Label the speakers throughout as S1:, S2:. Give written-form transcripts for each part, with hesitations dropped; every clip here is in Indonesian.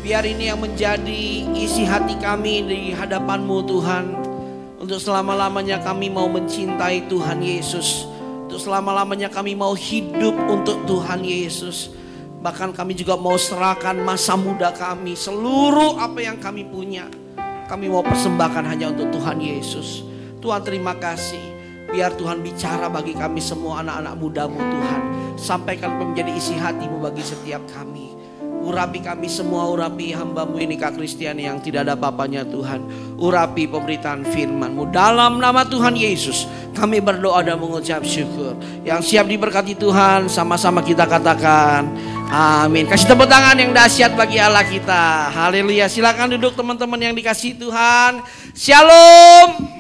S1: Biar ini yang menjadi isi hati kami di hadapan-Mu Tuhan. Untuk selama-lamanya kami mau mencintai Tuhan Yesus. Untuk selama-lamanya kami mau hidup untuk Tuhan Yesus. Bahkan kami juga mau serahkan masa muda kami. Seluruh apa yang kami punya, kami mau persembahkan hanya untuk Tuhan Yesus. Tuhan terima kasih. Biar Tuhan bicara bagi kami semua anak-anak muda-Mu Tuhan. Sampaikan menjadi isi hati-Mu bagi setiap kami. Urapi kami semua, urapi hamba-Mu ini Kak Kristian yang tidak ada apa-apanya Tuhan. Urapi pemberitaan firman-Mu. Dalam nama Tuhan Yesus kami berdoa dan mengucap syukur. Yang siap diberkati Tuhan sama-sama kita katakan amin. Kasih tepuk tangan yang dahsyat bagi Allah kita. Haleluya. Silakan duduk teman-teman yang dikasihi Tuhan. Shalom.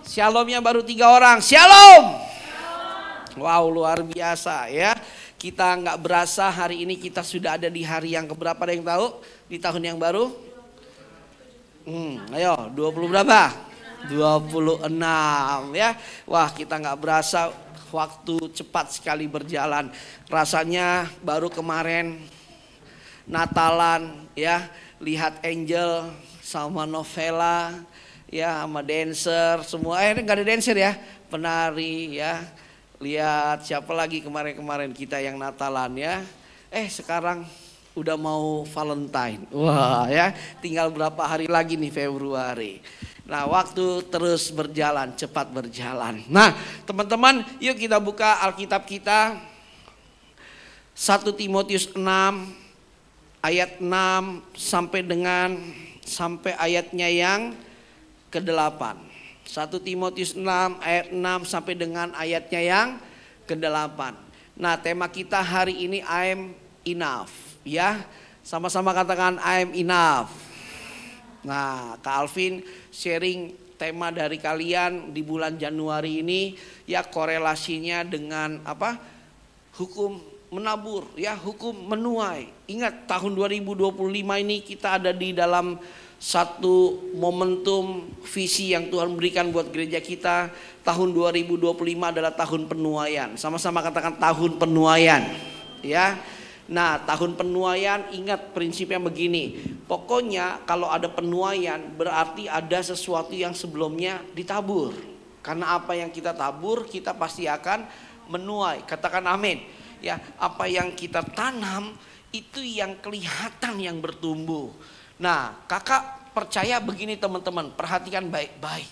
S1: Shalomnya baru 3 orang. Shalom. Wow, luar biasa ya. Kita nggak berasa hari ini kita sudah ada di hari yang keberapa, ada yang tahu? Di tahun yang baru? Ayo 20 berapa? 26 ya. Wah, kita nggak berasa, waktu cepat sekali berjalan. Rasanya baru kemarin Natalan ya, lihat Angel sama Novela ya, sama dancer semua. Nggak ada dancer ya, penari ya. Lihat siapa lagi kemarin-kemarin kita yang Natalan ya. Sekarang udah mau Valentine. Wah ya, tinggal berapa hari lagi nih Februari. Nah, waktu terus berjalan, cepat berjalan. Nah, teman-teman, yuk kita buka Alkitab kita. 1 Timotius 6 ayat 6 sampai ayatnya yang ke-8. 1 Timotius 6 ayat 6 sampai dengan ayatnya yang ke-8. Nah, tema kita hari ini I'm enough ya. Sama-sama katakan I'm enough. Nah, Kak Alvin sharing tema dari kalian di bulan Januari ini ya, korelasinya dengan apa? Hukum menabur ya, hukum menuai. Ingat tahun 2025 ini kita ada di dalam satu momentum visi yang Tuhan berikan buat gereja kita. Tahun 2025 adalah tahun penuaian. Sama-sama katakan tahun penuaian ya. Nah, tahun penuaian, ingat prinsipnya begini. Pokoknya kalau ada penuaian berarti ada sesuatu yang sebelumnya ditabur. Karena apa yang kita tabur kita pasti akan menuai. Katakan amin ya. Apa yang kita tanam itu yang kelihatan yang bertumbuh. Nah, kakak percaya begini teman-teman, perhatikan baik-baik.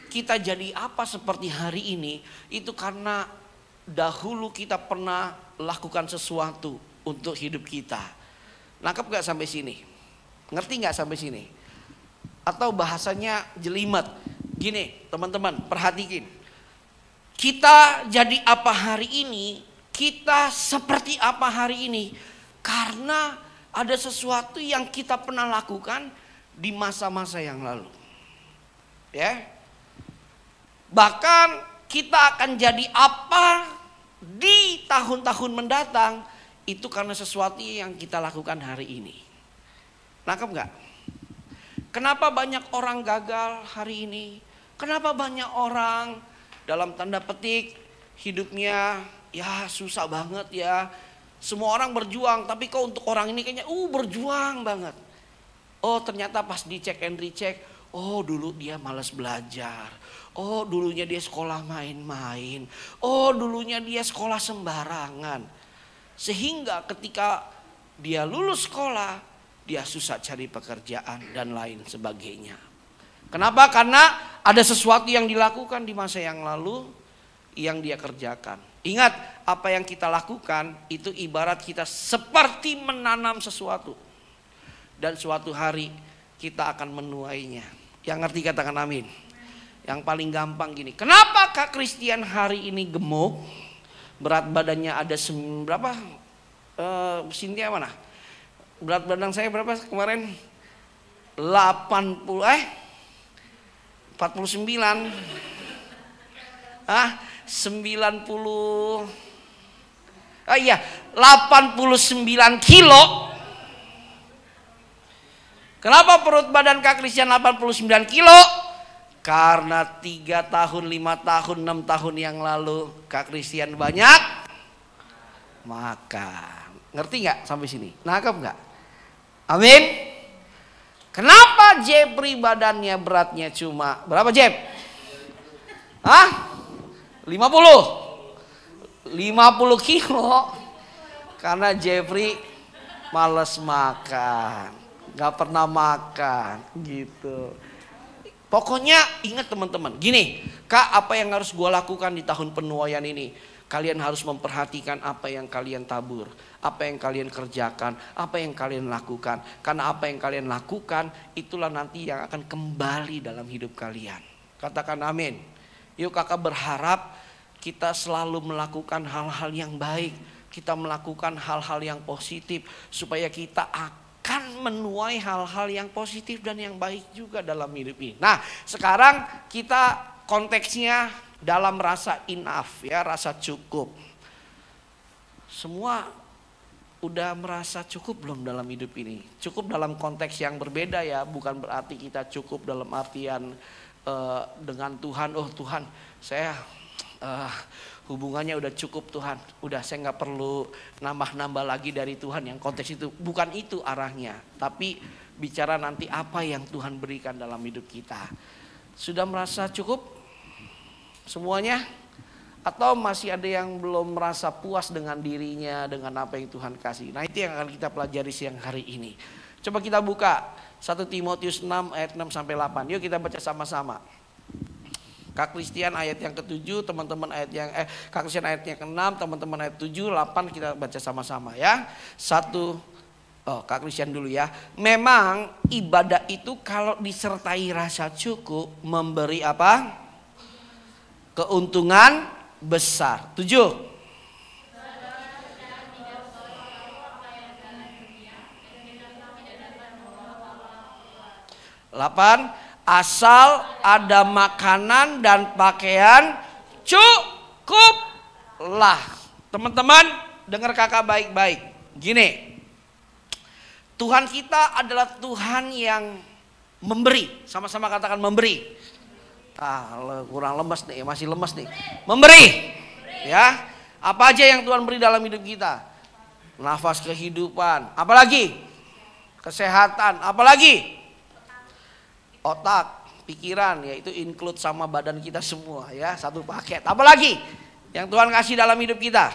S1: Kita jadi apa seperti hari ini, itu karena dahulu kita pernah lakukan sesuatu untuk hidup kita. Nangkep gak sampai sini? Ngerti gak sampai sini? Atau bahasanya jelimet. Gini teman-teman, perhatikin. Kita jadi apa hari ini, kita seperti apa hari ini, karena ada sesuatu yang kita pernah lakukan di masa-masa yang lalu. Ya. Bahkan kita akan jadi apa di tahun-tahun mendatang itu karena sesuatu yang kita lakukan hari ini. Nangkep gak? Kenapa banyak orang gagal hari ini? Kenapa banyak orang dalam tanda petik hidupnya ya susah banget ya. Semua orang berjuang, tapi kok untuk orang ini kayaknya berjuang banget. Oh, ternyata pas dicek and recheck, oh dulu dia malas belajar. Oh, dulunya dia sekolah main-main. Oh, dulunya dia sekolah sembarangan. Sehingga ketika dia lulus sekolah, dia susah cari pekerjaan dan lain sebagainya. Kenapa? Karena ada sesuatu yang dilakukan di masa yang lalu yang dia kerjakan. Ingat, apa yang kita lakukan itu ibarat kita seperti menanam sesuatu. Dan suatu hari kita akan menuainya. Yang ngerti katakan amin. Yang paling gampang gini. Kenapa Kak Kristian hari ini gemuk? Berat badannya ada berapa? Cynthia mana? Berat badan saya berapa kemarin? 49. 89 kilo Kenapa perut badan Kak Christian 89 kilo? Karena 3 tahun, 5 tahun, 6 tahun yang lalu Kak Christian banyak makan. Ngerti nggak sampai sini? Nangkep nggak? Amin. Kenapa Jepri badannya beratnya cuma berapa Jep? Hah? 50 kilo. Karena Jeffrey males makan, gak pernah makan gitu. Pokoknya ingat teman-teman, gini, Kak, apa yang harus gue lakukan di tahun penuaian ini? Kalian harus memperhatikan apa yang kalian tabur, apa yang kalian kerjakan, apa yang kalian lakukan. Karena apa yang kalian lakukan itulah nanti yang akan kembali dalam hidup kalian. Katakan amin. Yuk kakak berharap kita selalu melakukan hal-hal yang baik. Kita melakukan hal-hal yang positif supaya kita akan menuai hal-hal yang positif dan yang baik juga dalam hidup ini. Nah, sekarang kita konteksnya dalam rasa enough ya, rasa cukup. Semua udah merasa cukup belum dalam hidup ini? Cukup dalam konteks yang berbeda ya, bukan berarti kita cukup dalam artian dengan Tuhan. Oh Tuhan, saya hubungannya udah cukup Tuhan, udah saya nggak perlu nambah-nambah lagi dari Tuhan. Yang konteks itu bukan itu arahnya, tapi bicara nanti apa yang Tuhan berikan dalam hidup kita. Sudah merasa cukup semuanya? Atau masih ada yang belum merasa puas dengan dirinya, dengan apa yang Tuhan kasih? Nah itu yang akan kita pelajari siang hari ini. Coba kita buka 1 Timotius 6 ayat 6 sampai 8. Yuk kita baca sama-sama. Kak Christian ayat yang ke-7, teman-teman ayat yang Kak Christian ayat yang ke-6, teman-teman ayat 7, 8 kita baca sama-sama ya. Kak Christian dulu ya. Memang ibadah itu kalau disertai rasa cukup memberi apa? Keuntungan besar. 7. 8. Asal ada makanan dan pakaian cukuplah. Teman-teman dengar kakak baik-baik. Gini, Tuhan kita adalah Tuhan yang memberi. Sama-sama katakan memberi. Kurang lemes nih, masih lemes nih. Memberi. Ya, apa aja yang Tuhan beri dalam hidup kita? Nafas kehidupan, apalagi? Kesehatan, apalagi? Otak, pikiran, yaitu include sama badan kita semua ya, satu paket. Apalagi yang Tuhan kasih dalam hidup kita?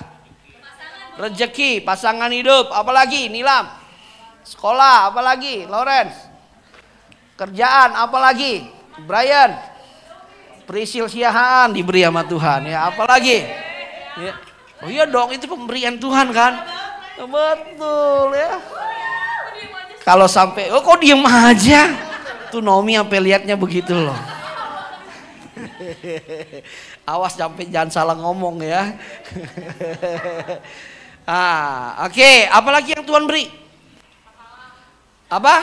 S1: Rezeki, pasangan hidup, apalagi? Nilam. Sekolah, apalagi? Lawrence. Kerjaan, apalagi? Brian. Prisil Siahaan diberi sama Tuhan ya, apalagi? Ya. Oh iya dong, itu pemberian Tuhan kan? Betul ya. Kalau sampai, oh kok diem aja? Tuh Naomi sampai liatnya begitu loh. Awas sampai jangan salah ngomong ya. Oke. Apalagi yang Tuhan beri? Apa?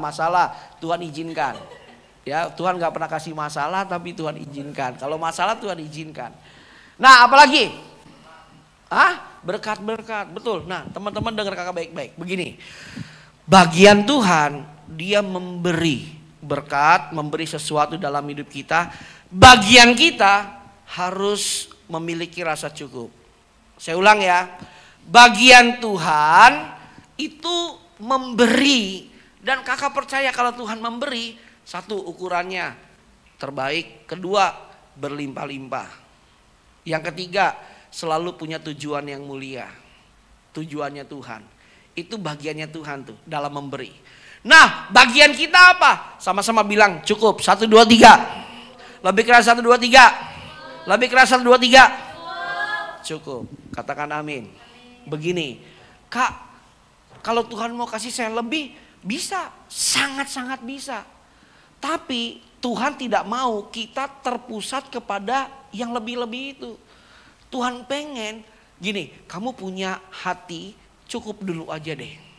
S1: Masalah Tuhan izinkan. Ya, Tuhan nggak pernah kasih masalah, tapi Tuhan izinkan. Kalau masalah Tuhan izinkan. Nah, apalagi? Berkat-berkat, betul. Nah, teman-teman dengar kakak baik-baik. Begini, bagian Tuhan. Dia memberi berkat, memberi sesuatu dalam hidup kita. Bagian kita harus memiliki rasa cukup. Saya ulang ya. Bagian Tuhan itu memberi. Dan kakak percaya kalau Tuhan memberi, satu, ukurannya terbaik. Kedua, berlimpah-limpah. Yang ketiga, selalu punya tujuan yang mulia. Tujuannya Tuhan. Itu bagiannya Tuhan tuh dalam memberi. Nah, bagian kita apa? Sama-sama bilang cukup. 1, 2, 3. Lebih keras 1, 2, 3. Lebih keras 1, 2, 3. Cukup. Katakan amin. Begini, Kak, kalau Tuhan mau kasih saya lebih, bisa. Sangat-sangat bisa. Tapi Tuhan tidak mau kita terpusat kepada yang lebih-lebih itu. Tuhan pengen, gini, kamu punya hati, cukup dulu aja deh.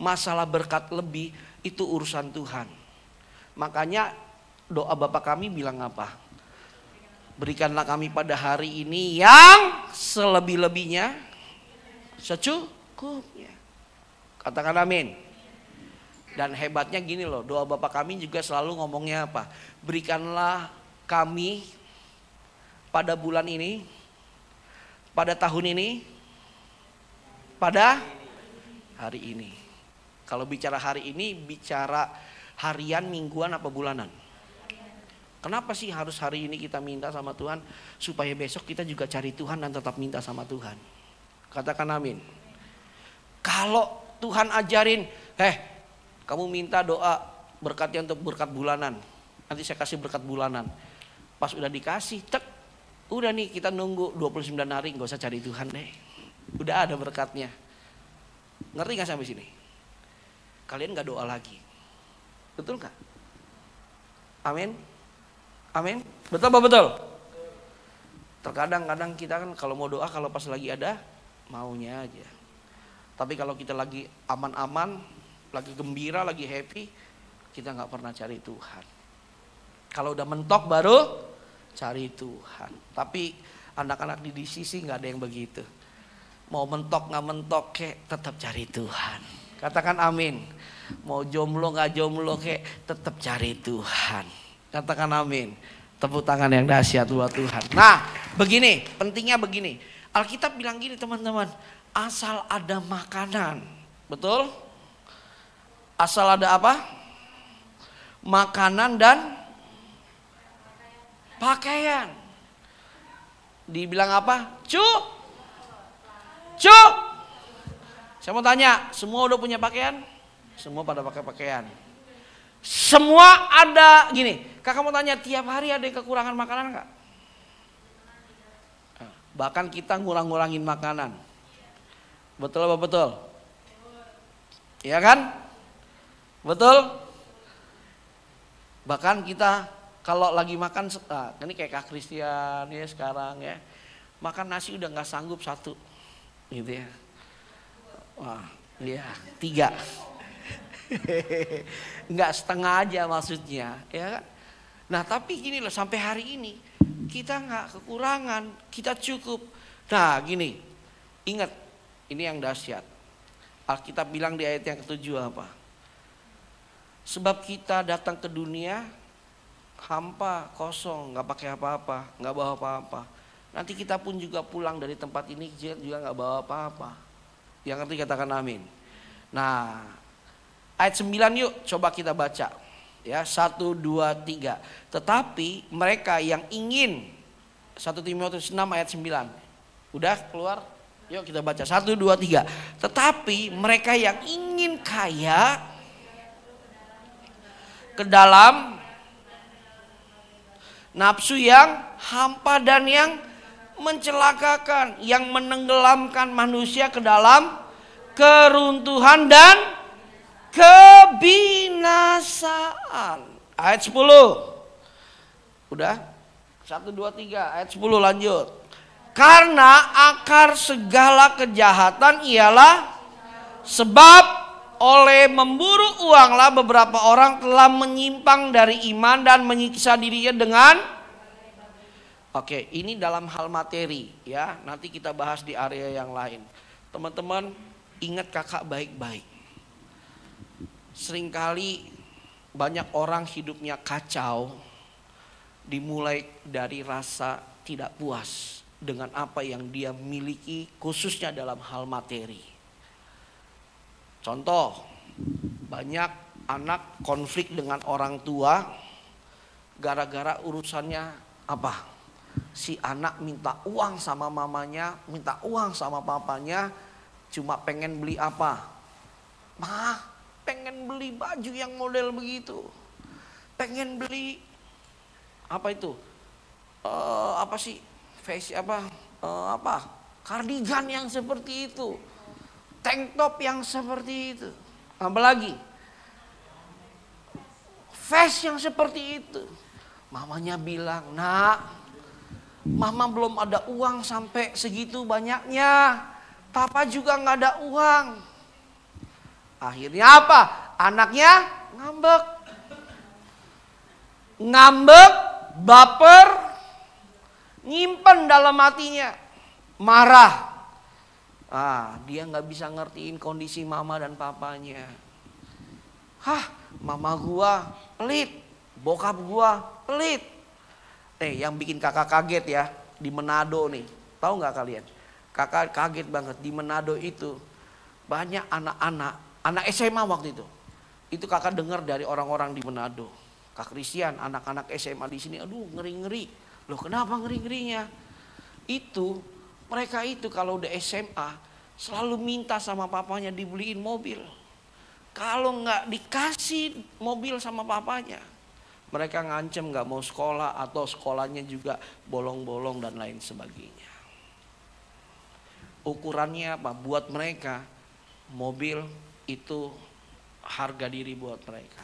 S1: Masalah berkat lebih itu urusan Tuhan. Makanya doa Bapa kami bilang apa? Berikanlah kami pada hari ini yang selebih-lebihnya, secukupnya. Katakan amin. Dan hebatnya gini loh, doa Bapa kami juga selalu ngomongnya apa? Berikanlah kami pada bulan ini, pada tahun ini, pada hari ini. Kalau bicara hari ini, bicara harian, mingguan, apa bulanan? Kenapa sih harus hari ini kita minta sama Tuhan? Supaya besok kita juga cari Tuhan dan tetap minta sama Tuhan. Katakan amin. Kalau Tuhan ajarin, kamu minta doa berkatnya untuk berkat bulanan. Nanti saya kasih berkat bulanan. Pas udah dikasih, udah nih kita nunggu 29 hari, gak usah cari Tuhan deh. Udah ada berkatnya. Ngerti gak sampai sini? Kalian gak doa lagi. Betul gak? Amin. Amin. Betul apa betul? Terkadang-kadang kita kan kalau mau doa, kalau pas lagi ada, maunya aja. Tapi kalau kita lagi aman-aman, lagi gembira, lagi happy, kita gak pernah cari Tuhan. Kalau udah mentok baru cari Tuhan. Tapi anak-anak di DCC gak ada yang begitu. Mau mentok gak mentok kek, tetap cari Tuhan. Katakan amin. Mau jomblo gak jomblo kek, tetap cari Tuhan. Katakan amin. Tepuk tangan yang dahsyat buat Tuhan. Nah, begini, pentingnya begini. Alkitab bilang gini teman-teman, asal ada makanan. Betul? Asal ada apa? Makanan dan pakaian. Dibilang apa? Cuk. Saya mau tanya, semua udah punya pakaian? Semua pada pakai pakaian. Semua ada gini, kakak mau tanya, tiap hari ada yang kekurangan makanan gak? Bahkan kita ngurang-ngurangin makanan. Betul apa betul? Iya kan? Betul? Bahkan kita kalau lagi makan, ini kayak Kak Christian ya sekarang ya, makan nasi udah gak sanggup satu gitu ya. Wah, iya 3. Enggak setengah aja maksudnya, ya kan? Nah, tapi gini loh, sampai hari ini kita nggak kekurangan, kita cukup. Nah, gini, ingat, ini yang dahsyat. Alkitab bilang di ayat yang ke-7 apa? Sebab kita datang ke dunia hampa, kosong, nggak pakai apa-apa, nggak bawa apa-apa. Nanti kita pun juga pulang dari tempat ini juga nggak bawa apa-apa. Yang ngerti katakan amin. Nah, ayat 9 yuk coba kita baca. Ya, 1, 2, 3. Tetapi mereka yang ingin, 1 Timotius 6 ayat 9. Udah keluar? Yuk kita baca 1, 2, 3. Tetapi mereka yang ingin kaya ke dalam nafsu yang hampa dan yang mencelakakan, yang menenggelamkan manusia ke dalam keruntuhan dan kebinasaan. Ayat 10. Udah? 1, 2, 3. Ayat 10 lanjut. Karena akar segala kejahatan ialah sebab oleh memburu uanglah beberapa orang telah menyimpang dari iman dan menyiksa dirinya dengan. Oke, ini dalam hal materi ya. Nanti kita bahas di area yang lain. Teman-teman, ingat kakak baik-baik. Seringkali banyak orang hidupnya kacau dimulai dari rasa tidak puas dengan apa yang dia miliki, khususnya dalam hal materi. Contoh, banyak anak konflik dengan orang tua gara-gara urusannya apa? Si anak minta uang sama mamanya, minta uang sama papanya, cuma pengen beli apa? Ma, pengen beli baju yang model begitu, pengen beli apa itu, apa sih, face apa kardigan yang seperti itu, tank top yang seperti itu, apalagi face yang seperti itu. Mamanya bilang, nak, mama belum ada uang sampai segitu banyaknya, papa juga nggak ada uang. Akhirnya apa? Anaknya ngambek, baper, nyimpen dalam hatinya, marah. Dia nggak bisa ngertiin kondisi mama dan papanya. Hah, mama gua pelit, bokap gua pelit. Yang bikin kakak kaget ya, di Manado nih. Tahu nggak kalian? Kakak kaget banget, di Manado itu banyak anak SMA waktu itu. Itu kakak dengar dari orang-orang di Manado. Kak Christian, anak-anak SMA di sini, aduh ngeri-ngeri. Loh kenapa ngeri-ngerinya? Itu mereka itu kalau udah SMA selalu minta sama papanya dibeliin mobil. Kalau nggak dikasih mobil sama papanya, mereka ngancem nggak mau sekolah atau sekolahnya juga bolong-bolong dan lain sebagainya. Ukurannya apa? Buat mereka mobil itu harga diri buat mereka.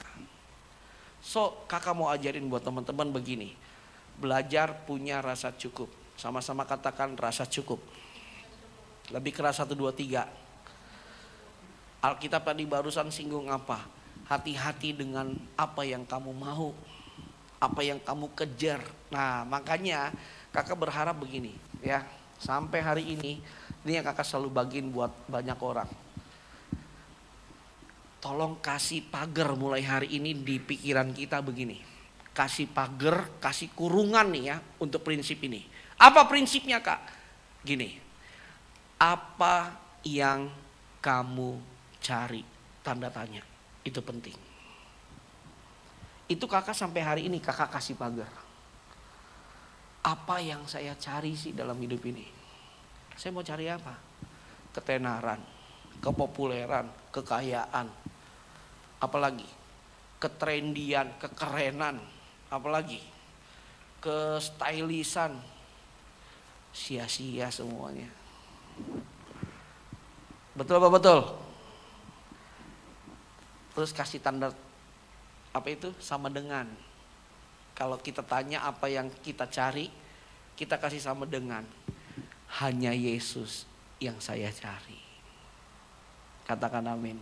S1: So kakak mau ajarin buat teman-teman begini. Belajar punya rasa cukup. Sama-sama katakan rasa cukup. Lebih keras 1, 2, 3. Alkitab tadi barusan singgung apa? Hati-hati dengan apa yang kamu mau, apa yang kamu kejar. Nah makanya kakak berharap begini ya. Sampai hari ini yang kakak selalu bagiin buat banyak orang. Tolong kasih pagar mulai hari ini di pikiran kita begini. Kasih pagar, kasih kurungan nih ya untuk prinsip ini. Apa prinsipnya kak? Gini, apa yang kamu cari, tanda tanya, itu penting. Itu kakak sampai hari ini kakak kasih pagar. Apa yang saya cari sih dalam hidup ini? Saya mau cari apa? Ketenaran, kepopuleran, kekayaan, apalagi ketrendian, kekerenan, apalagi kestylisan, sia-sia semuanya. Betul apa betul? Terus kasih tanda apa itu? Sama dengan. Kalau kita tanya apa yang kita cari, kita kasih sama dengan hanya Yesus yang saya cari. Katakan amin.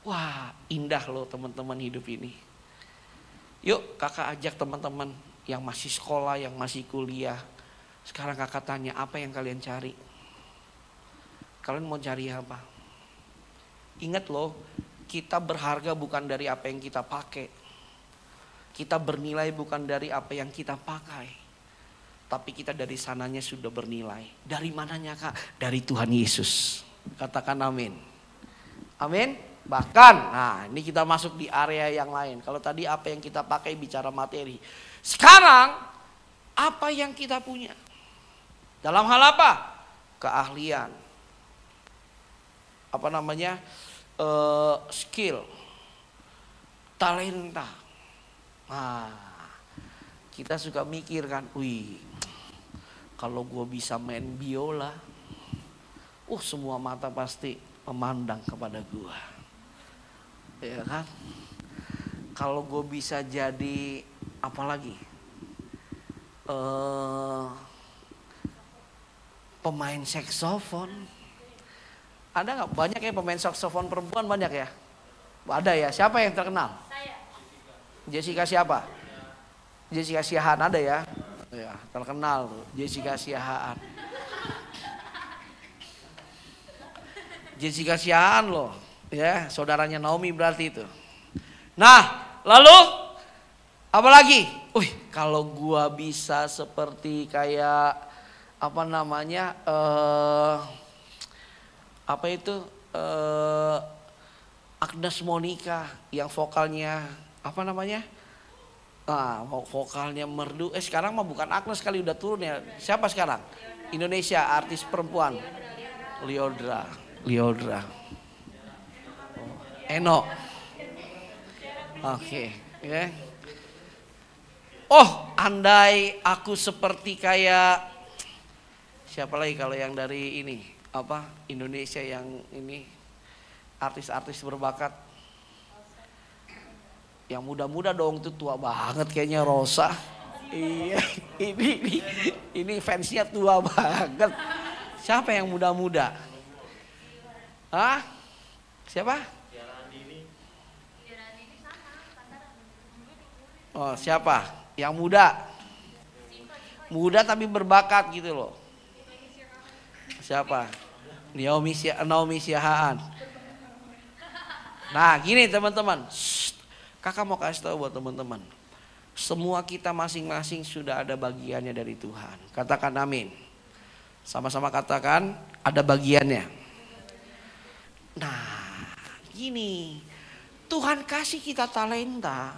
S1: Wah, indah loh teman-teman hidup ini. Yuk kakak ajak teman-teman yang masih sekolah, yang masih kuliah. Sekarang kakak tanya, apa yang kalian cari? Kalian mau cari apa? Ingat loh, kita berharga bukan dari apa yang kita pakai. Kita bernilai bukan dari apa yang kita pakai. Tapi kita dari sananya sudah bernilai. Dari mananya kak? Dari Tuhan Yesus. Katakan amin. Amin. Bahkan, nah ini kita masuk di area yang lain. Kalau tadi apa yang kita pakai bicara materi. Sekarang, apa yang kita punya? Dalam hal apa? Keahlian. Apa namanya? Skill. Talenta. Nah, kita suka mikir kan, wih, kalau gue bisa main biola, semua mata pasti memandang kepada gue, ya kan? Kalau gue bisa jadi apa lagi? Pemain saksofon, ada nggak? Banyak ya pemain saksofon perempuan banyak ya? Ada ya? Siapa yang terkenal? Saya. Jessica siapa? Jessica Siahaan ada ya? Ya, terkenal tuh Jessica Siahaan. Jessica Siahaan loh, ya, saudaranya Naomi berarti itu. Nah, lalu apa lagi? Kalau gua bisa seperti kayak apa namanya? Agnes Monica yang vokalnya apa namanya? Vokalnya merdu. Sekarang mah bukan Agnes kali, udah turun ya. Siapa sekarang? Indonesia artis perempuan. Liodra. Eno. Oke, ya. Andai aku seperti kayak siapa lagi kalau yang dari ini Indonesia yang ini artis-artis berbakat. Yang muda-muda dong, tuh tua banget kayaknya Rosa. Iya, ini fansnya tua banget. Siapa yang muda-muda? Hah? Siapa? Siapa? Yang muda? Muda tapi berbakat gitu loh. Siapa? Naomi Siahaan. Nah gini teman-teman, kakak mau kasih tahu buat teman-teman. Semua kita masing-masing sudah ada bagiannya dari Tuhan. Katakan amin. Sama-sama katakan ada bagiannya. Nah gini, Tuhan kasih kita talenta.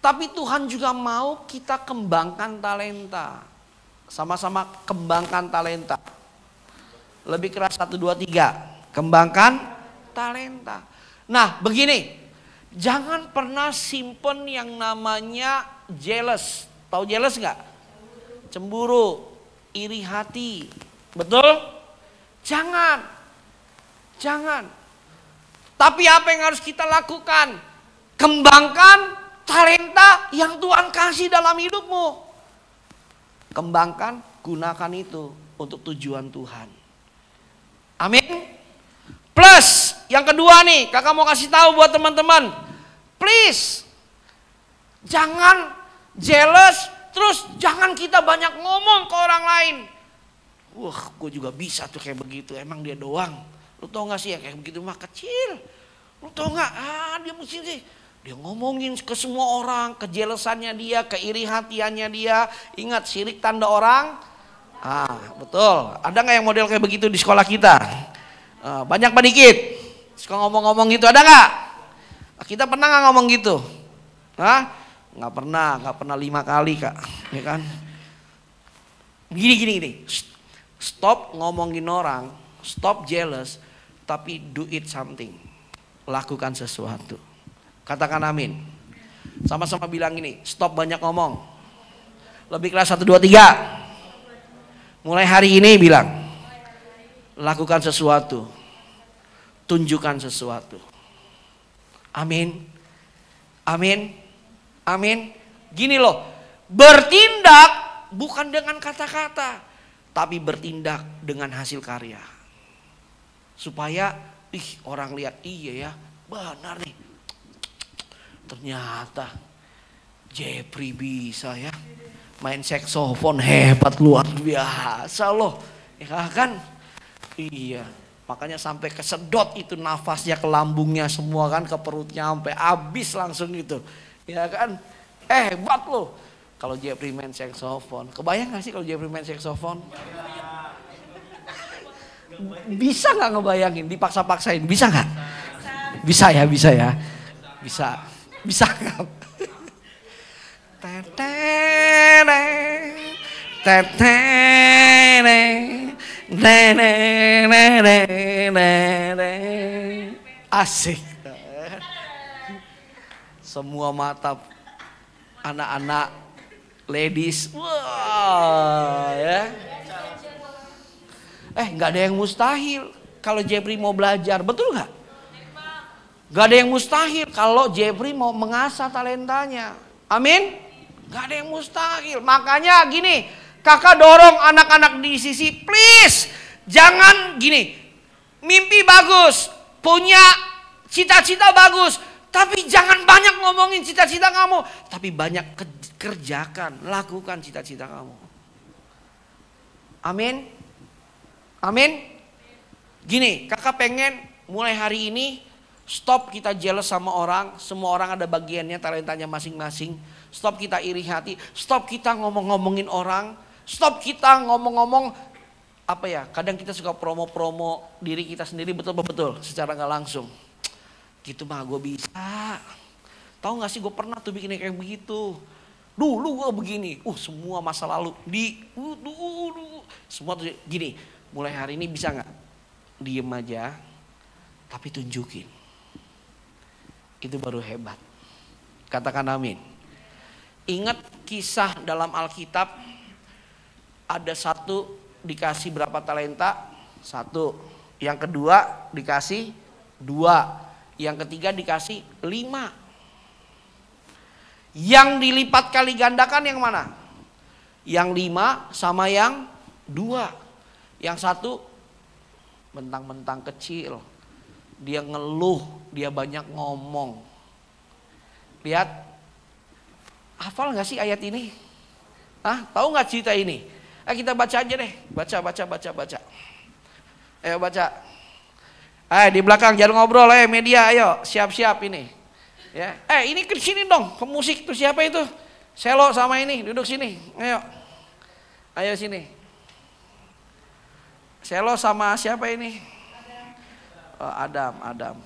S1: Tapi Tuhan juga mau kita kembangkan talenta. Sama-sama kembangkan talenta. Lebih keras 1, 2, 3. Kembangkan talenta. Nah begini, jangan pernah simpen yang namanya jealous. Tahu jealous gak? Cemburu, iri hati. Betul? Jangan. Tapi apa yang harus kita lakukan? Kembangkan talenta yang Tuhan kasih dalam hidupmu. Kembangkan, gunakan itu untuk tujuan Tuhan. Amin. Plus, yang kedua nih, kakak mau kasih tahu buat teman-teman. Please, jangan jealous, terus jangan kita banyak ngomong ke orang lain. Wah, gue juga bisa tuh kayak begitu, emang dia doang. Lu tau gak sih ya kayak begitu mah kecil. Lu tau gak, dia mesti sih. Dia ngomongin ke semua orang, kejelesannya dia, keiri hatiannya dia. Ingat, syirik tanda orang. Betul. Ada gak yang model kayak begitu di sekolah kita? Banyak apa dikit? Suka ngomong-ngomong gitu, ada gak? Kita pernah gak ngomong gitu? Gak pernah 5 kali kak. Ya kan? Gini. Stop ngomongin orang, stop jealous, tapi do it something. Lakukan sesuatu. Katakan amin. Sama-sama bilang ini, stop banyak ngomong. Lebih keras 1, 2, 3. Mulai hari ini bilang, lakukan sesuatu. Tunjukkan sesuatu. Amin. Gini loh, bertindak bukan dengan kata-kata, tapi bertindak dengan hasil karya. Supaya orang lihat, iya ya, benar nih. Ternyata Jeffrey bisa ya main saksofon, hebat, luar biasa loh. Ya kan? Iya. Makanya sampai kesedot itu nafasnya ke lambungnya semua kan, ke perutnya sampai habis langsung gitu. Ya kan? Hebat loh. Kalau Jeffrey main saksofon. Kebayang gak sih kalau Jeffrey main saksofon? Bisa gak ngebayangin? Dipaksa-paksain. Bisa gak? Bisa ya. Bisa gak? Asik. Semua mata anak-anak ladies, wah ya. Nggak ada yang mustahil kalau Jeffrey mau belajar, betul nggak? Nggak ada yang mustahil kalau Jeffrey mau mengasah talentanya. Amin. Nggak ada yang mustahil. Makanya gini, kakak dorong anak-anak di sisi, please jangan gini. Mimpi bagus, punya cita-cita bagus, tapi jangan banyak ngomongin cita-cita kamu, tapi banyak kerjakan, lakukan cita-cita kamu. Amin. Gini, kakak pengen mulai hari ini stop kita jealous sama orang. Semua orang ada bagiannya, talentanya masing-masing. Stop kita iri hati, stop kita ngomong-ngomongin orang, stop kita ngomong-ngomong apa ya, kadang kita suka promo-promo diri kita sendiri, betul-betul secara gak langsung. Gitu mah gue bisa. Tahu gak sih gue pernah tuh bikin kayak begitu. Dulu gue begini, semua masa lalu semua tuh gini. Mulai hari ini bisa gak diem aja, tapi tunjukin. Itu baru hebat. Katakan amin. Ingat kisah dalam Alkitab, ada satu dikasih berapa talenta? 1. Yang kedua dikasih 2. Yang ketiga dikasih 5. Yang dilipat kali gandakan yang mana? Yang 5 sama yang 2. Yang 1 mentang-mentang kecil, dia ngeluh, dia banyak ngomong. Lihat, hafal gak sih ayat ini? Tahu gak cerita ini? Kita baca aja deh, baca. Ayo baca. Di belakang jangan ngobrol, media, ayo siap-siap ini. Ya, ini ke sini dong, ke musik tuh siapa itu? Selo sama ini, duduk sini, ayo sini. Selo sama siapa ini? Adam.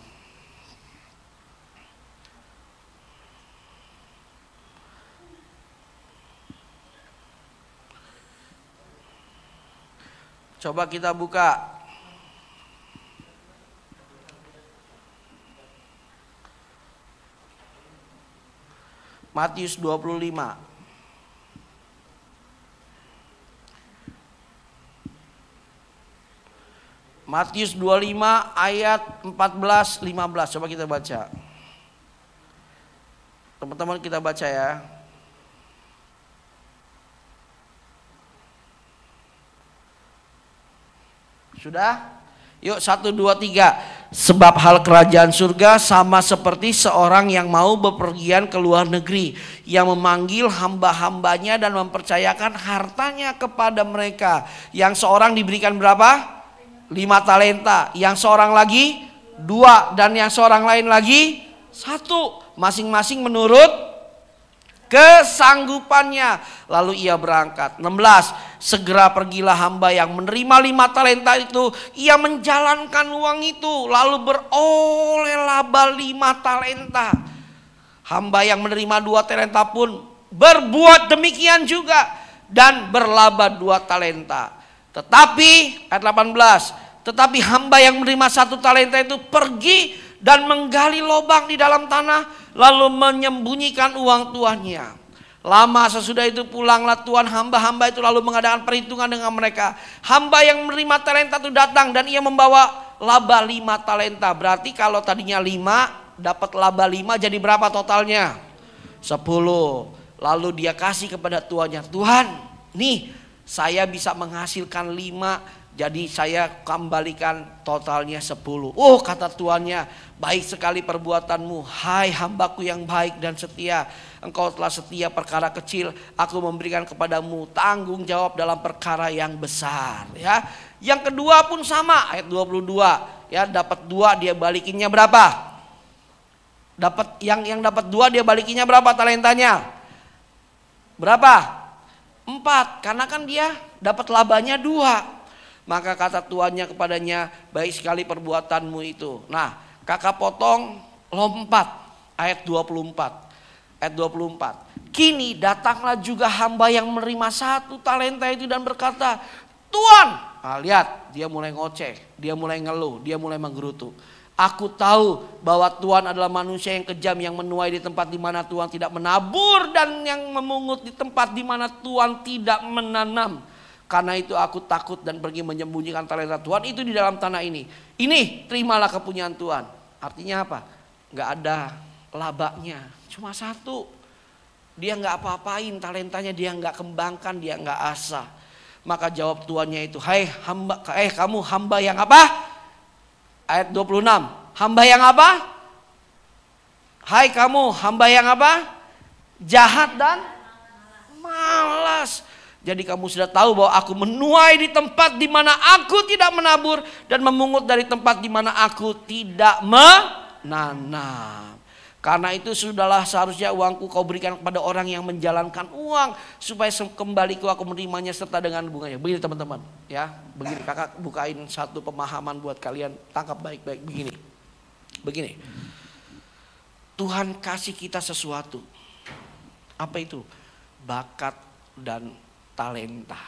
S1: Coba kita buka Matius 25. Matius 25 ayat 14-15. Coba kita baca. Teman-teman kita baca ya. Sudah? Yuk 1, 2, 3. Sebab hal kerajaan surga sama seperti seorang yang mau bepergian ke luar negeri, yang memanggil hamba-hambanya dan mempercayakan hartanya kepada mereka. Yang seorang diberikan berapa? 5 talenta. Yang seorang lagi 2. Dan yang seorang lain lagi 1. Masing-masing menurut kesanggupannya. Lalu ia berangkat. 16. Segera pergilah hamba yang menerima 5 talenta itu. Ia menjalankan uang itu, lalu beroleh laba 5 talenta. Hamba yang menerima 2 talenta pun berbuat demikian juga dan berlaba 2 talenta. Tetapi ayat 18, tetapi hamba yang menerima 1 talenta itu pergi dan menggali lubang di dalam tanah, lalu menyembunyikan uang tuannya. Lama sesudah itu pulanglah tuan hamba-hamba itu, lalu mengadakan perhitungan dengan mereka. Hamba yang menerima talenta itu datang dan ia membawa laba 5 talenta. Berarti kalau tadinya 5 dapat laba 5, jadi berapa totalnya? 10. Lalu dia kasih kepada tuannya, Tuhan, nih saya bisa menghasilkan 5, jadi saya kembalikan totalnya 10. Oh, kata tuannya, baik sekali perbuatanmu, hai hambaku yang baik dan setia. Engkau telah setia perkara kecil, aku memberikan kepadamu tanggung jawab dalam perkara yang besar. Ya, yang kedua pun sama, ayat 22. Ya, dapat 2 dia balikinnya berapa? Dapat yang dapat 2 dia balikinnya berapa talentanya? Berapa? 4, karena kan dia dapat labanya 2. Maka kata tuannya kepadanya, baik sekali perbuatanmu itu. Nah, kakak potong lompat ayat 24. Ayat 24. Kini datanglah juga hamba yang menerima 1 talenta itu dan berkata, Tuan, lihat dia mulai ngoceh, dia mulai ngeluh, dia mulai menggerutu. Aku tahu bahwa Tuhan adalah manusia yang kejam, yang menuai di tempat di mana Tuhan tidak menabur dan yang memungut di tempat di mana Tuhan tidak menanam. Karena itu aku takut dan pergi menyembunyikan talenta Tuhan itu di dalam tanah ini. Ini terimalah kepunyaan Tuhan. Artinya apa? Gak ada labanya, cuma 1. Dia gak apa-apain talentanya, dia gak kembangkan, dia gak asah. Maka jawab tuannya itu, hai hamba, kamu hamba yang apa? Ayat 26, hamba yang apa? Hai kamu hamba yang apa? Jahat dan malas. Jadi kamu sudah tahu bahwa aku menuai di tempat di mana aku tidak menabur dan memungut dari tempat di mana aku tidak menanam. Karena itu sudahlah seharusnya uangku kau berikan kepada orang yang menjalankan uang, supaya kembaliku aku menerimanya serta dengan bunganya. Begini teman-teman, ya. Begini, kakak bukain satu pemahaman buat kalian, tangkap baik-baik. Begini. Tuhan kasih kita sesuatu. Apa itu? Bakat dan talenta.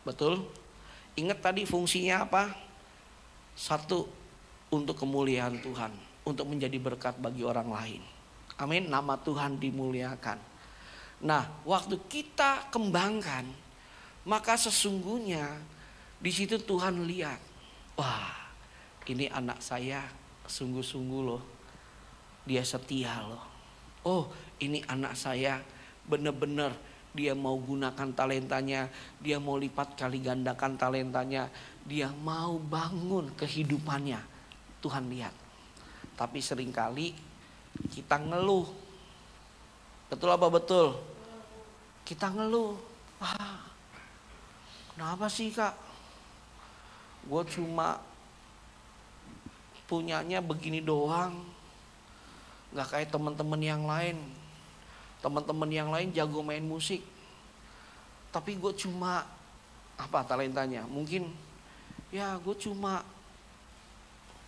S1: Betul? Ingat tadi fungsinya apa? 1, untuk kemuliaan Tuhan, untuk menjadi berkat bagi orang lain. Amin, nama Tuhan dimuliakan. Nah, waktu kita kembangkan, maka sesungguhnya di situ Tuhan lihat, wah, ini anak saya sungguh-sungguh loh. Dia setia loh. Oh, ini anak saya benar-benar dia mau gunakan talentanya, dia mau lipat kali gandakan talentanya, dia mau bangun kehidupannya. Tuhan lihat. Tapi seringkali kita ngeluh. Betul apa betul? Kita ngeluh. Kenapa sih kak? Gue cuma punyanya begini doang. Gak kayak teman-teman yang lain. Teman-teman yang lain jago main musik. Tapi gue cuma apa talentanya? Mungkin ya gue cuma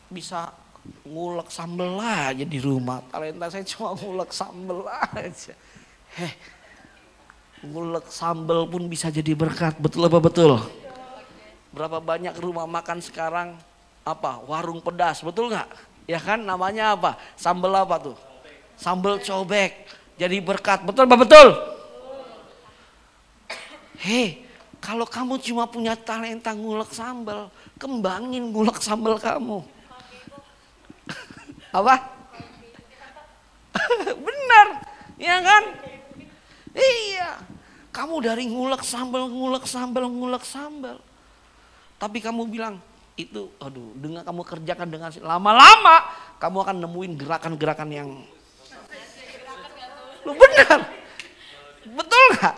S1: bisa ngulek sambel aja di rumah. Talenta saya cuma ngulek sambel aja. Ngulek sambel pun bisa jadi berkat. Betul apa betul? Berapa banyak rumah makan sekarang apa? Warung pedas, betul nggak? Ya kan namanya apa? Sambel apa tuh? Sambel cobek. Jadi berkat, betul apa betul? Kalau kamu cuma punya talenta ngulek sambal, kembangin ngulek sambal kamu. Apa? Benar, ya kan? Iya, kamu dari ngulek sambal, ngulek sambal, ngulek sambal. Tapi kamu bilang, itu aduh dengan kamu kerjakan dengan lama-lama kamu akan nemuin gerakan-gerakan yang lu benar, betul nggak?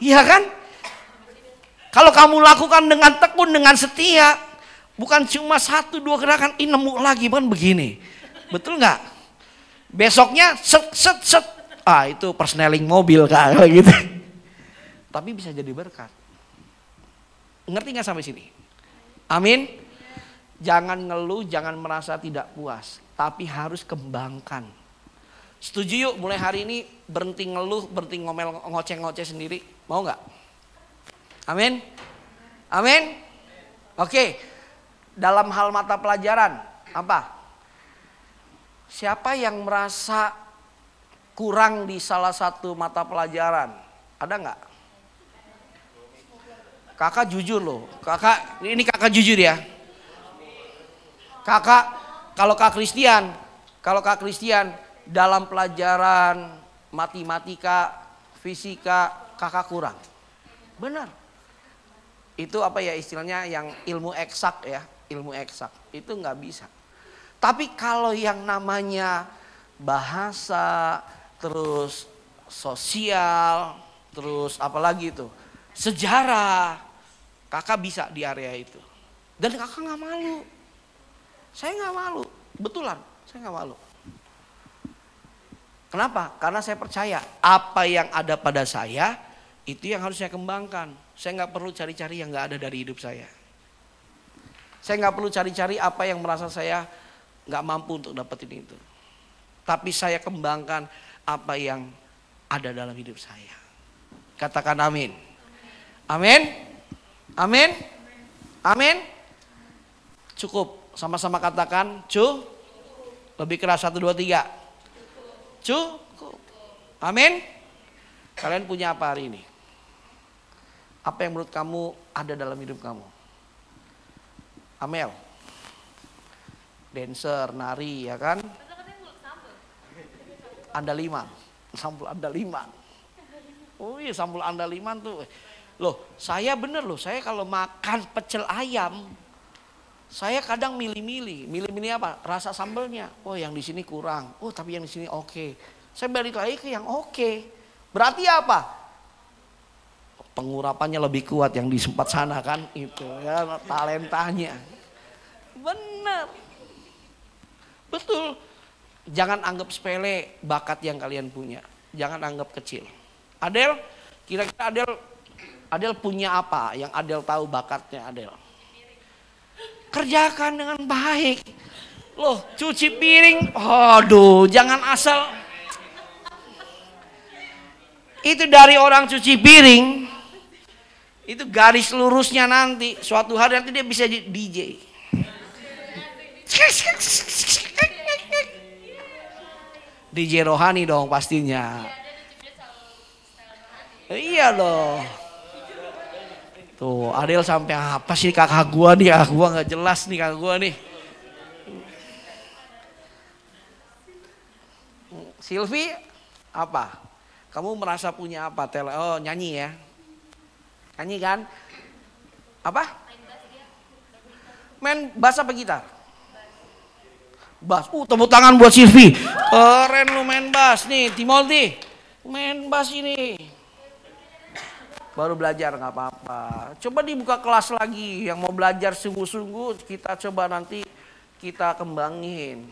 S1: Iya kan? Kalau kamu lakukan dengan tekun, dengan setia, bukan cuma 1-2 gerakan, ini nemu lagi kan begini, betul nggak? Besoknya set set set, itu persneling mobil kayak gitu. Tapi bisa jadi berkat. Ngerti nggak sampai sini? Amin. Jangan ngeluh, jangan merasa tidak puas, tapi harus kembangkan. Setuju yuk mulai hari ini berhenti ngeluh, berhenti ngomel ngoceh-ngoceh sendiri. Mau nggak? Amin. Amin. Oke. Dalam hal mata pelajaran apa? Siapa yang merasa kurang di salah satu mata pelajaran? Ada nggak? Kakak jujur loh. Kakak ini kakak jujur ya. Kakak kalau Kak Christian dalam pelajaran matematika, fisika, kakak kurang. Benar. Itu apa ya istilahnya yang ilmu eksak ya, ilmu eksak. Itu nggak bisa. Tapi kalau yang namanya bahasa, terus sosial, terus apalagi itu, sejarah, kakak bisa di area itu. Dan kakak nggak malu. Saya nggak malu, betulan, saya nggak malu. Kenapa? Karena saya percaya apa yang ada pada saya itu yang harus saya kembangkan. Saya nggak perlu cari-cari yang nggak ada dari hidup saya. Saya nggak perlu cari-cari apa yang merasa saya nggak mampu untuk dapetin itu. Tapi saya kembangkan apa yang ada dalam hidup saya. Katakan amin. Amin. Amin. Amin. Cukup. Sama-sama katakan lebih keras 1, 2, 3. Cukup. Amin. Kalian punya apa hari ini? Apa yang menurut kamu ada dalam hidup kamu? Amel, dancer, nari, ya kan? Andaliman, sampul andaliman. Oh iya, sampul andaliman tuh. Loh, saya bener loh. Saya kalau makan pecel ayam, saya kadang milih-milih apa? Rasa sambelnya. Oh, yang di sini kurang. Oh, tapi yang di sini oke. Saya balik lagi ke yang oke. Berarti apa? Pengurapannya lebih kuat yang di tempat sana kan? Itu ya talentanya. Benar. Betul. Jangan anggap sepele bakat yang kalian punya. Jangan anggap kecil. Adel, kira-kira Adel punya apa yang Adel tahu bakatnya Adel? Kerjakan dengan baik. Loh, cuci piring. Aduh, jangan asal. Itu dari orang cuci piring. Itu garis lurusnya nanti. Suatu hari nanti dia bisa jadi DJ. DJ rohani dong pastinya. Iya loh. Tuh, Adel sampai apa sih kakak gua nih? Kakak gua nggak jelas nih kakak gua nih. Silvi, apa? Kamu merasa punya apa? Oh, nyanyi ya? Nyanyi kan? Apa? Main bass apa gitar? Bass. Tepuk tangan buat Silvi. Keren lu main bass nih, Timothy. Main bass ini. Baru belajar nggak apa-apa. Coba dibuka kelas lagi. Yang mau belajar sungguh-sungguh kita coba nanti kita kembangin.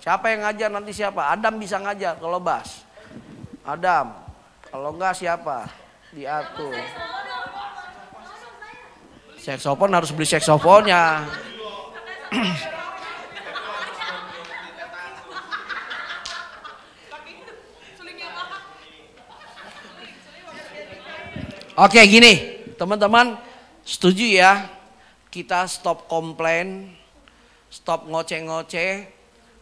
S1: Siapa yang ngajar nanti siapa? Adam bisa ngajar kalau bass. Adam. Kalau enggak siapa? Diatur. Saksofon harus beli saksofonnya. Oke gini, teman-teman setuju ya? Kita stop komplain, stop ngoceh-ngoceh,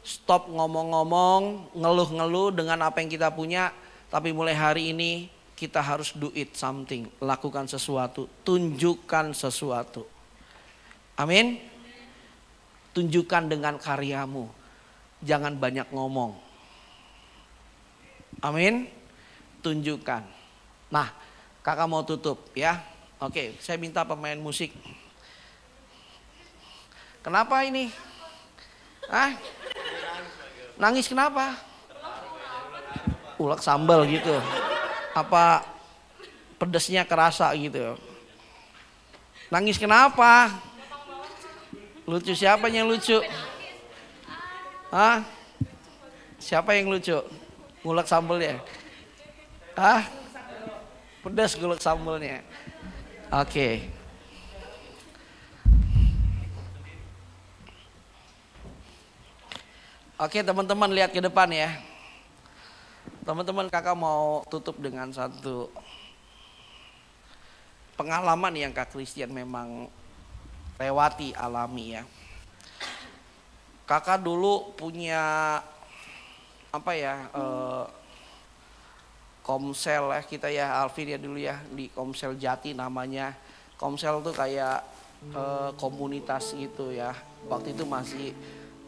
S1: stop ngomong-ngomong, ngeluh-ngeluh dengan apa yang kita punya. Tapi mulai hari ini kita harus do it something, lakukan sesuatu, tunjukkan sesuatu. Amin. Tunjukkan dengan karyamu, jangan banyak ngomong. Amin. Tunjukkan. Nah, kakak mau tutup ya. Oke, saya minta pemain musik. Kenapa ini? Nangis kenapa? Ulek sambal gitu. Apa pedesnya kerasa gitu. Nangis kenapa? Lucu, siapa yang lucu? Siapa yang lucu? Ngulek sambalnya? Pedas ngulek sambalnya. Oke. Oke teman-teman, lihat ke depan ya. Teman-teman, kakak mau tutup dengan satu pengalaman yang Kak Christian memang lewati, alami ya. Kakak dulu punya Komsel ya, kita ya Alvin ya dulu ya, di Komsel Jati namanya. Komsel tuh kayak komunitas gitu ya. Waktu itu masih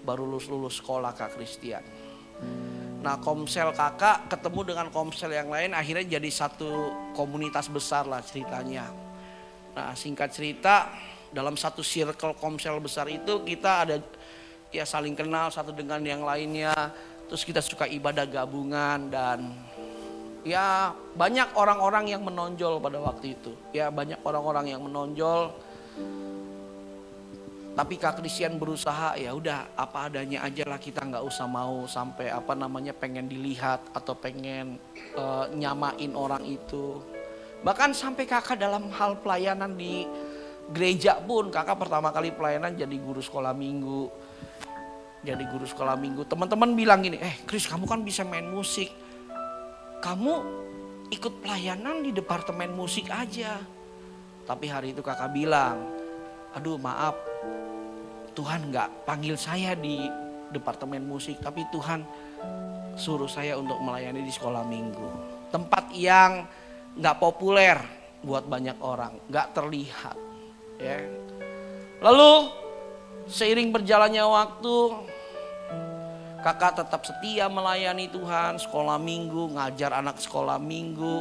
S1: baru lulus sekolah Kak Christian. Nah Komsel kakak ketemu dengan Komsel yang lain, akhirnya jadi satu komunitas besar lah ceritanya. Nah singkat cerita, dalam satu circle Komsel besar itu kita ada ya saling kenal satu dengan yang lainnya. Terus kita suka ibadah gabungan dan ya banyak orang-orang yang menonjol pada waktu itu. Ya banyak orang-orang yang menonjol. Tapi Kak Christian berusaha ya udah apa adanya aja lah, kita nggak usah mau sampai pengen dilihat atau pengen nyamain orang itu. Bahkan sampai kakak dalam hal pelayanan di gereja pun, kakak pertama kali pelayanan jadi guru sekolah minggu. Jadi guru sekolah minggu. Teman-teman bilang gini, Chris kamu kan bisa main musik. Kamu ikut pelayanan di departemen musik aja. Tapi hari itu kakak bilang, aduh maaf, Tuhan gak panggil saya di departemen musik, tapi Tuhan suruh saya untuk melayani di sekolah minggu. Tempat yang gak populer buat banyak orang, gak terlihat. Ya. Lalu seiring berjalannya waktu, kakak tetap setia melayani Tuhan, sekolah minggu, ngajar anak sekolah minggu.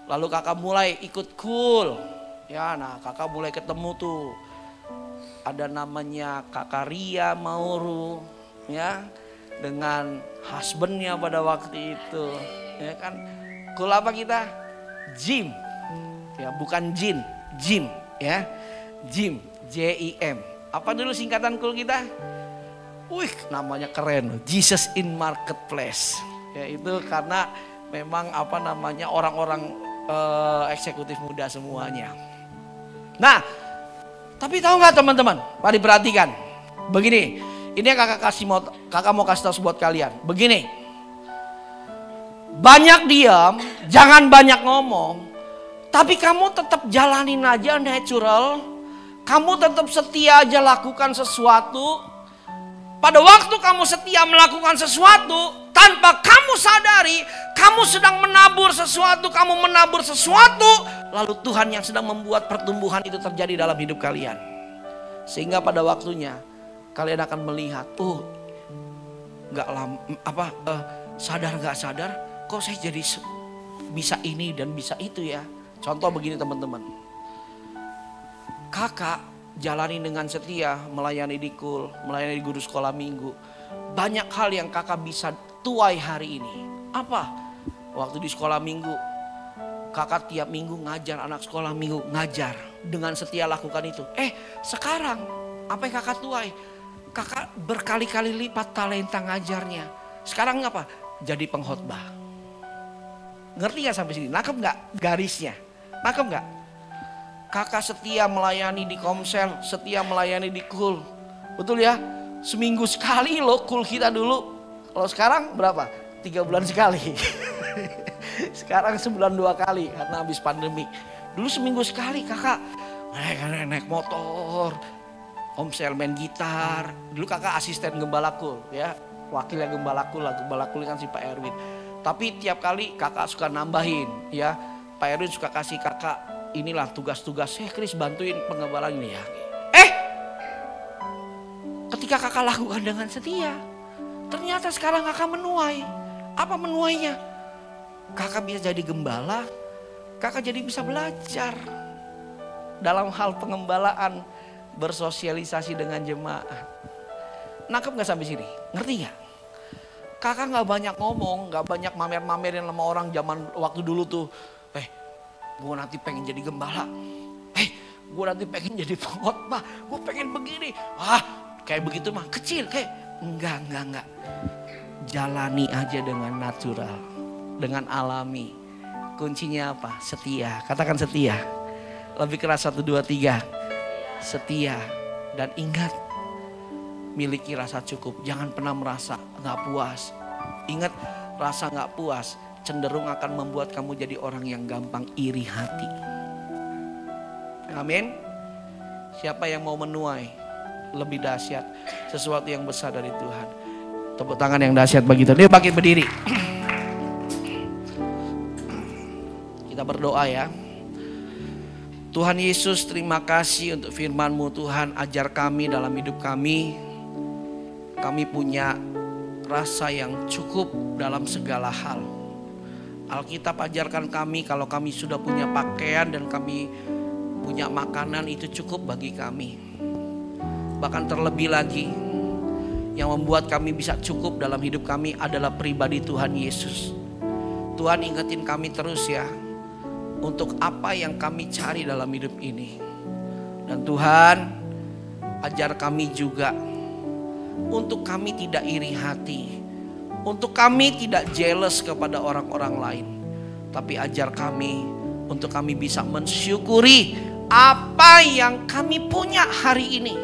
S1: Lalu kakak mulai ikut cool. Ya, nah kakak mulai ketemu tuh. Ada namanya Kakak Ria Mauru ya, dengan husbandnya pada waktu itu ya kan. Cool apa kita? Jim ya, bukan Jin, Jim ya, Jim, Jim. Apa dulu singkatan cool kita? Wih namanya keren, Jesus in Marketplace ya. Itu karena memang orang-orang eksekutif muda semuanya. Nah tapi tahu nggak teman-teman? Mari perhatikan. Begini, ini yang kakak mau kasih tahu buat kalian. Begini, banyak diam, jangan banyak ngomong. Tapi kamu tetap jalanin aja natural. Kamu tetap setia aja lakukan sesuatu. Pada waktu kamu setia melakukan sesuatu, tanpa kamu sadari, kamu sedang menabur sesuatu, lalu Tuhan yang sedang membuat pertumbuhan itu terjadi dalam hidup kalian. Sehingga pada waktunya kalian akan melihat, sadar gak sadar, kok saya jadi bisa ini dan bisa itu ya. Contoh begini teman-teman, kakak jalani dengan setia, melayani di KUL, melayani di guru sekolah minggu. Banyak hal yang kakak bisa tuai hari ini. Apa? Waktu di sekolah minggu, kakak tiap minggu ngajar anak sekolah minggu, ngajar. Dengan setia lakukan itu. Sekarang apa yang kakak tuai? Kakak berkali-kali lipat talenta ngajarnya. Sekarang apa? Jadi pengkhotbah. Ngerti gak sampai sini? Nangkep gak garisnya? Nangkep gak? Kakak setia melayani di Komsel, setia melayani di KUL. Betul ya? Seminggu sekali loh KUL kita dulu. Kalau sekarang berapa? 3 bulan sekali. Sekarang sebulan 2 kali karena habis pandemi. Dulu seminggu sekali kakak naik motor, Komsel main gitar. Dulu kakak asisten gembala KUL ya. Wakilnya gembala KUL lah. Gembala KUL kan si Pak Erwin. Tapi tiap kali kakak suka nambahin ya. Pak Erwin suka kasih kakak inilah tugas-tugas. Chris bantuin pengembalaan ini ya. Ketika kakak lakukan dengan setia, ternyata sekarang kakak menuai. Apa menuainya? Kakak bisa jadi gembala. Kakak jadi bisa belajar dalam hal pengembalaan, bersosialisasi dengan jemaat. Nangkep gak sampai sini? Ngerti gak? Kakak gak banyak ngomong, gak banyak mamer-mamerin sama orang zaman waktu dulu tuh. Gue nanti pengen jadi gembala. Gue nanti pengen jadi pengkhotbah. Gue pengen begini. Kayak begitu mah kecil. Enggak. Jalani aja dengan natural. Dengan alami. Kuncinya apa? Setia. Katakan setia. Lebih keras 1, 2, 3. Setia. Dan ingat, miliki rasa cukup. Jangan pernah merasa gak puas. Ingat, rasa gak puas cenderung akan membuat kamu jadi orang yang gampang iri hati. Amin. Siapa yang mau menuai lebih dahsyat, sesuatu yang besar dari Tuhan? Tepuk tangan yang dahsyat bagi Tuhan. Dia bangkit berdiri. Kita berdoa ya. Tuhan Yesus, terima kasih untuk firman-Mu Tuhan. Ajar kami dalam hidup kami. Kami punya rasa yang cukup dalam segala hal. Alkitab ajarkan kami kalau kami sudah punya pakaian dan kami punya makanan, itu cukup bagi kami. Bahkan terlebih lagi, yang membuat kami bisa cukup dalam hidup kami adalah pribadi Tuhan Yesus. Tuhan ingetin kami terus ya, untuk apa yang kami cari dalam hidup ini. Dan Tuhan ajar kami juga untuk kami tidak iri hati, untuk kami tidak jealous kepada orang-orang lain. Tapi ajar kami untuk kami bisa mensyukuri apa yang kami punya hari ini.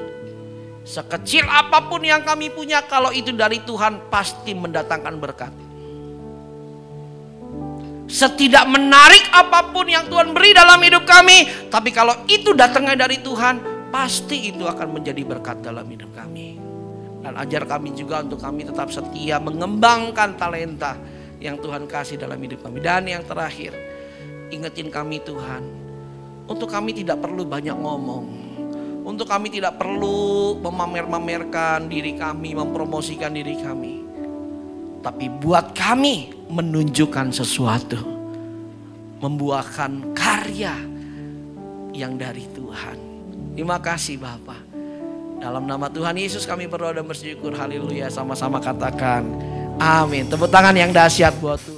S1: Sekecil apapun yang kami punya, kalau itu dari Tuhan pasti mendatangkan berkat. Setidak menarik apapun yang Tuhan beri dalam hidup kami, tapi kalau itu datangnya dari Tuhan, pasti itu akan menjadi berkat dalam hidup kami. Dan ajar kami juga untuk kami tetap setia mengembangkan talenta yang Tuhan kasih dalam hidup kami. Dan yang terakhir, ingetin kami Tuhan, untuk kami tidak perlu banyak ngomong, untuk kami tidak perlu memamer-mamerkan diri kami, mempromosikan diri kami. Tapi buat kami menunjukkan sesuatu, membuahkan karya yang dari Tuhan. Terima kasih Bapak. Dalam nama Tuhan Yesus kami berdoa dan bersyukur. Haleluya. Sama-sama katakan amin. Tepuk tangan yang dahsyat buat Tuhan.